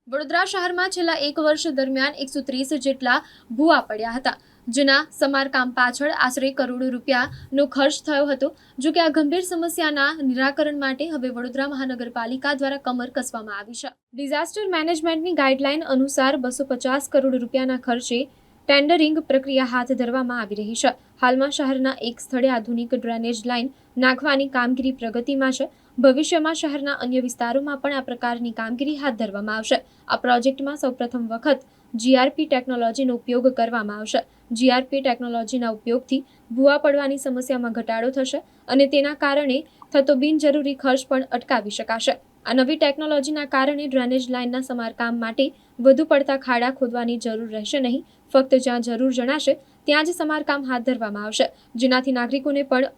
વડોદરા શહેરમાં છેલ્લા 1 વર્ષ દરમિયાન 130 જેટલા ભૂવા પડ્યા હતા, જેના સમારકામ પાછળ આશરે કરોડો રૂપિયાનો ખર્ચ થયો હતો। જો કે આ ગંભીર સમસ્યાના નિરાકરણ માટે હવે વડોદરા મહાનગરપાલિકા દ્વારા કમર કસવામાં આવી છે। ડિઝાસ્ટર મેનેજમેન્ટની ગાઈડલાઈન અનુસાર 250 કરોડ રૂપિયાના ખર્ચે ટેન્ડરિંગ પ્રક્રિયા હાથ ધરવામાં આવી રહી છે। હાલમાં શહેરના એક સ્થળે આધુનિક ડ્રેનેજ લાઇન નાખવાની કામગીરી પ્રગતિમાં છે। ભવિષ્યમાં શહેરના અન્ય વિસ્તારોમાં પણ આ પ્રકારની કામગીરી હાથ ધરવામાં આવશે। આ પ્રોજેક્ટમાં સૌપ્રથમ વખત જીઆરપી ટેકનોલોજીનો ઉપયોગ કરવામાં આવશે। જીઆરપી ટેકનોલોજીના ઉપયોગથી ભૂવા પડવાની સમસ્યામાં ઘટાડો થશે અને તેના કારણે થતો બિનજરૂરી ખર્ચ પણ અટકાવી શકાશે। આ નવી ટેકનોલોજીના કારણે ડ્રેનેજ લાઇનના સમારકામ માટે વધુ પડતા ખાડા ખોદવાની જરૂર રહેશે નહીં। ફક્ત જ્યાં જરૂર જણાશે ત્યાં જ સમારકામ હાથ ધરવામાં આવશે, જેનાથી નાગરિકોને પણ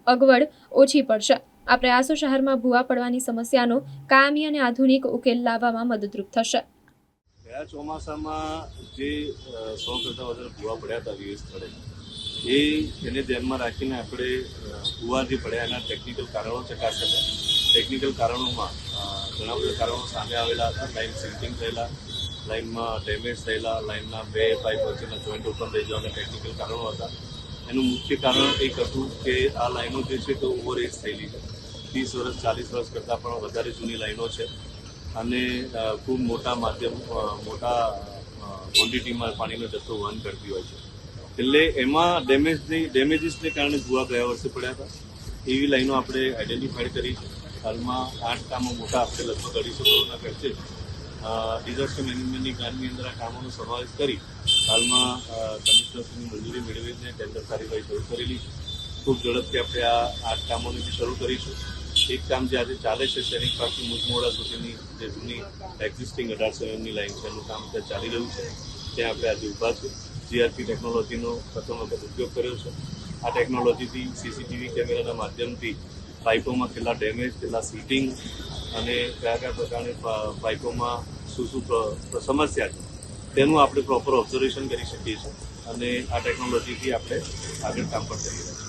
અગવડ ઓછી પડશે। આ પ્રયાસો શહેરમાં ભૂવા પડવાની સમસ્યાનો કાયમી અને આધુનિક ઉકેલ લાવવામાં મદદરૂપ થશે। ગયા ચોમાસામાં જે 100 કરતાં વધારે ભૂવા પડ્યા હતા વિવિધ સ્થળે, એને ધ્યાનમાં રાખીને આપણે ભૂવા જે પડ્યા એના ટેકનિકલ કારણો ચકાસ્યા હતા। ટેકનિકલ કારણોમાં ઘણા બધા કારણો સામે આવેલા હતા। લાઇન સિલ્ટિંગ થયેલા, લાઇનમાં ડેમેજ થયેલા, લાઇનના 2 પાઇપ વચ્ચેના જોઈન્ટ ઓપન થઈ જવાના ટેકનિકલ કારણો હતા। એનું મુખ્ય કારણ એક હતું કે આ લાઈનો જે છે તો ઓવરએજ થયેલી છે। 30 વર્ષ 40 વર્ષ કરતાં પણ વધારે જૂની લાઈનો છે અને ખૂબ મોટા ક્વોન્ટિટીમાં પાણીનો જથ્થો વહન કરતી હોય છે, એટલે એમાં ડેમેજીસને કારણે ભૂવા ગયા વર્ષે પડ્યા હતા। એવી લાઈનો આપણે આઈડેન્ટિફાઈડ કરી છે। હાલમાં 8 કામો મોટા આપણે લગભગ 250 કરોડના ખર્ચે ડિઝાસ્ટર મેનેજમેન્ટની પ્લાનની અંદર આ કામોનો સમાવેશ કરી હાલમાં કમિશનરશ્રીની મંજૂરી મેળવીને ટેન્ડર કાર્યવાહી શરૂ કરેલી છે। ખૂબ ઝડપથી આપણે આ 8 કામોને બી શરૂ કરીશું। એક કામ જે આજે ચાલે છે સૈનિક પાર્કથી મુજમોડા સુધીની જે જૂની એક્ઝિસ્ટિંગ 1800 mm લાઇન છે એનું કામ ત્યાં ચાલી રહ્યું છે, ત્યાં આપણે આજે ઊભા છે। જીઆરપી ટેકનોલોજીનો પ્રથમ વખત ઉપયોગ કર્યો છે। આ ટેકનોલોજીથી સીસીટીવી કેમેરાના માધ્યમથી પાઇપોમાં કેટલા ડેમેજ, કેટલા સીટિંગ અને કયા પ્રકારની પાઇપોમાં શું સમસ્યા છે તેનું આપણે પ્રોપર ઓબ્ઝર્વેશન કરી શકીએ છીએ અને આ ટેકનોલોજીથી આપણે આગળ કામ પણ કરી રહ્યા છીએ।